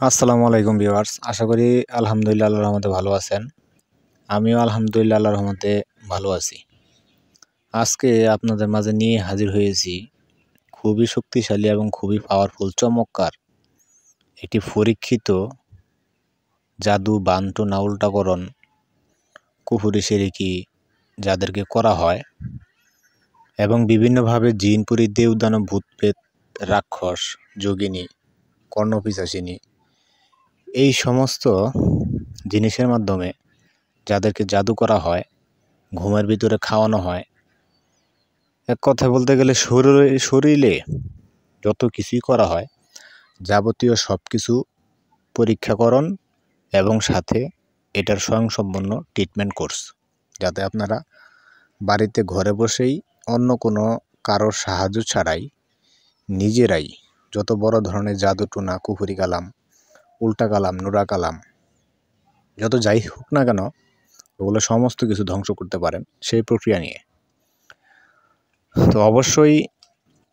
আসসালামু আলাইকুম ভিউয়ার্স, আশা করি আলহামদুলিল্লাহ আল্লাহর রহমতে ভালো আছেন। আমিও আলহামদুলিল্লাহ আল্লাহর রহমতে ভালো আছি। আজকে আপনাদের মাঝে নিয়ে হাজির হয়েছি খুবই শক্তিশালী এবং খুবই পাওয়ারফুল চমৎকার একটি পরীক্ষিত জাদু, বানটোনা, উল্টাকরণ, কুফরি শিরকি যাদেরকে করা হয় এবং বিভিন্নভাবে জিন, পরী, দেব, দানব, ভূতপ্রেত, রাক্ষস, যোগিনী, কর্ণপিশাচিনী এই সমস্ত জিনিসের মাধ্যমে যাদেরকে জাদু করা হয়, ঘুমের ভিতরে খাওয়ানো হয়। এক কথায় বলতে গেলে শরীরে যত কিছুই করা হয় যাবতীয় সব কিছু পরীক্ষাকরণ এবং সাথে এটার স্বয়ংসম্পন্ন ট্রিটমেন্ট কোর্স, যাতে আপনারা বাড়িতে ঘরে বসেই অন্য কোনো কারোর সাহায্য ছাড়াই নিজেরাই যত বড় ধরনের জাদু টুনা, কুফরি কালাম, উল্টা কালাম, নুরা কালাম, যত যাই হোক না কেন ওগুলো সমস্ত কিছু ধ্বংস করতে পারেন সেই প্রক্রিয়া নিয়ে। তো অবশ্যই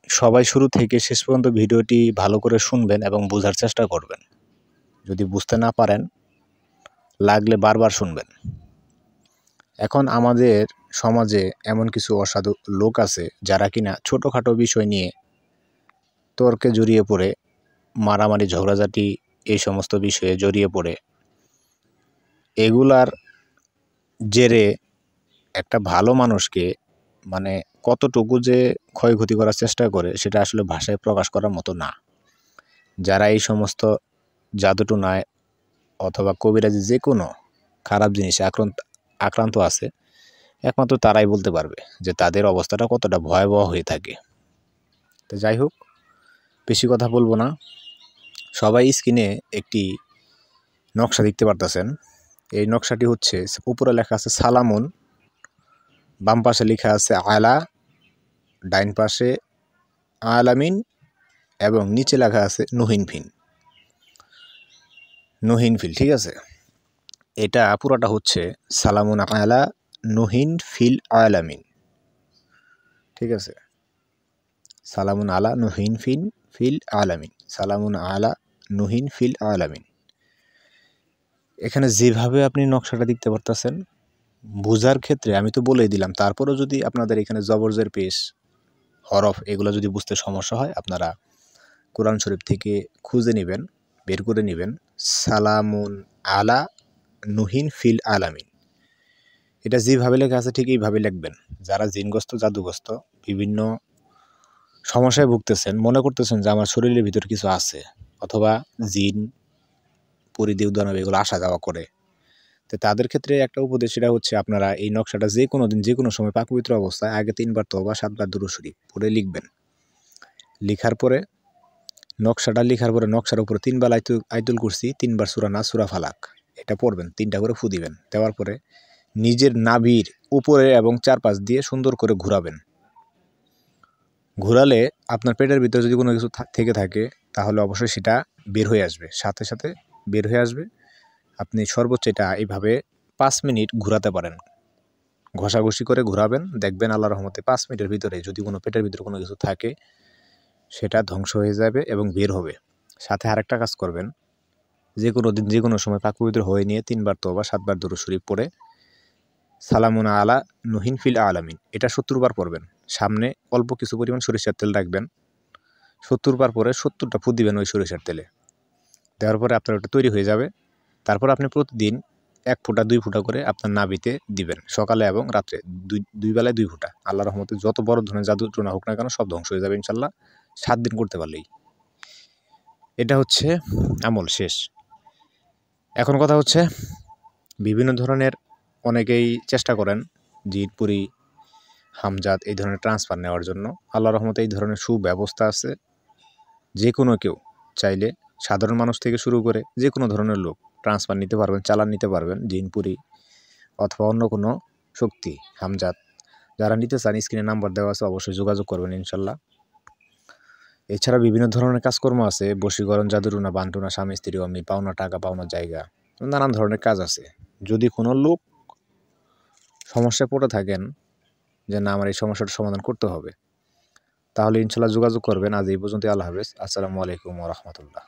সবাই শুরু থেকে শেষ পর্যন্ত ভিডিওটি ভালো করে শুনবেন এবং বোঝার চেষ্টা করবেন। যদি বুঝতে না পারেন লাগলে বারবার শুনবেন। এখন আমাদের সমাজে এমন কিছু অসাধু লোক আছে যারা কিনা ছোটোখাটো বিষয় নিয়ে তর্কে জড়িয়ে পড়ে, মারামারি, ঝগড়াঝাটি এই সমস্ত বিষয়ে জড়িয়ে পড়ে এগুলার জেরে একটা ভালো মানুষকে মানে কতটুকু যে ক্ষয়ক্ষতি করার চেষ্টা করে সেটা আসলে ভাষায় প্রকাশ করার মতো না। যারা এই সমস্ত জাদুটোনায় অথবা কবিরাজি যে কোনো খারাপ জিনিসে আক্রান্ত আছে একমাত্র তারাই বলতে পারবে যে তাদের অবস্থাটা কতটা ভয়াবহ হয়ে থাকে। তো যাই হোক, বেশি কথা বলবো না। সবাই স্ক্রিনে একটি নকশা দেখতে পারতেছেন। এই নকশাটি হচ্ছে, উপরে লেখা আছে সালামুন, বাম পাশে লেখা আছে আলা, ডাইন পাশে আলামিন এবং নিচে লেখা আছে নুহিন ফিল। ঠিক আছে, এটা পুরোটা হচ্ছে সালামুন আলা নুহিন ফিল আলামিন। ঠিক আছে, সালামুন আলা নুহিন ফিল আলামিন, সালামুন আলা নুহিন ফিল আলামিন। এখানে যেভাবে আপনি নকশাটা দেখতে পারতেছেন বোঝার ক্ষেত্রে আমি তো বলেই দিলাম, তারপরেও যদি আপনাদের এখানে জবরজের পেশ, হরফ এগুলো যদি বুঝতে সমস্যা হয় আপনারা কোরআন শরীফ থেকে খুঁজে নেবেন, বের করে নেবেন সালামুন আলা নুহিন ফিল আলামিন। এটা যেভাবে লেখা আছে ঠিক এইভাবে লিখবেন। যারা জিনগ্রস্ত, জাদুগ্রস্ত, বিভিন্ন সমস্যায় ভুগতেছেন, মনে করতেছেন যে আমার শরীরের ভিতর কিছু আছে, অথবা জিন, পরী, দেব, দানব এগুলো আসা যাওয়া করে, তো তাদের ক্ষেত্রে একটা উপদেশ, সেটা হচ্ছে আপনারা এই নকশাটা যে কোনো দিন যে কোনো সময় পাক পবিত্র অবস্থায় আগে 3 বার তওবা, 7 বার দুরূদ শরীফ পড়ে লিখবেন। লিখার পরে নকশাটা লিখার পরে নকশার উপরে 3 বার আয়াতুল কুরসি, 3 বার সূরা নাস, সূরা ফালাক এটা পড়বেন, 3টা করে ফু দিবেন। দেওয়ার পরে নিজের নাভির উপরে এবং চারপাশ দিয়ে সুন্দর করে ঘোরাবেন। ঘোরালে আপনার পেটের ভিতরে যদি কোনো কিছু থেকে থাকে তাহলে অবশ্যই সেটা বের হয়ে আসবে, সাথে সাথে বের হয়ে আসবে। আপনি সর্বোচ্চ এটা এইভাবে 5 মিনিট ঘোরাতে পারেন, ঘষাঘষি করে ঘোরাবেন, দেখবেন আল্লাহর রহমতে 5 মিনিটের ভিতরে যদি কোনো পেটের ভিতরে কোনো কিছু থাকে সেটা ধ্বংস হয়ে যাবে এবং বের হবে। সাথে আরেকটা কাজ করবেন, যে কোনো দিন যে কোনো সময় পাক পবিত্র হয়ে নিয়ে 3 বার তওবা, 7 বার দুরূদ শরীফ পড়ে সালামুন আলা নুহিন ফিল আলামিন এটা 70 বার পড়বেন। সামনে অল্প কিছু পরিমাণ সরিষার তেল রাখবেন, 70 বার পরে 70টা ফু দিবেন ওই সরিষার তেলে। দেওয়ার পরে আপনার ওটা তৈরি হয়ে যাবে। তারপর আপনি প্রতিদিন 1 ফোঁটা 2 ফোঁটা করে আপনার নাভিতে দিবেন, সকালে এবং রাত্রে, দুই বেলায় 2 ফোঁটা। আল্লাহর রহমতে যত বড় ধরনের জাদু টোনা হোক না কেন সব ধ্বংস হয়ে যাবে ইনশাল্লাহ, 7 দিন করতে পারলেই। এটা হচ্ছে আমল শেষ। এখন কথা হচ্ছে, বিভিন্ন ধরনের অনেকেই চেষ্টা করেন জিন, পরী, হামজাত এই ধরনের ট্রান্সফার নেওয়ার জন্য। আল্লাহর রহমতে এই ধরনের সুব্যবস্থা আছে। যে কোনো কেউ চাইলে, সাধারণ মানুষ থেকে শুরু করে যে কোনো ধরনের লোক ট্রান্সফার নিতে পারবেন, চালান নিতে পারবেন, জিন, পরী অথবা অন্য কোনো শক্তি, হামজাত। যারা নিতে চান স্ক্রিনে নাম্বার দেওয়া আছে, অবশ্যই যোগাযোগ করবেন ইনশাল্লাহ। এছাড়া বিভিন্ন ধরনের কাজকর্ম আছে, বশীকরণ, জাদুটোনা, বানটোনা, স্বামী স্ত্রী অমিল, পাওনা টাকা, পাওনা জায়গা, নানান ধরনের কাজ আছে। যদি কোনো লোক সমস্যায় পড়ে থাকেন যে না আমার এই সমস্যাটার সমাধান করতে হবে, তাহলে ইনশাল্লাহ যোগাযোগ করবেন। আজ এই পর্যন্ত, আল্লাহ হাফেজ, আসসালামু আলাইকুম ওয়া রাহমাতুল্লাহ।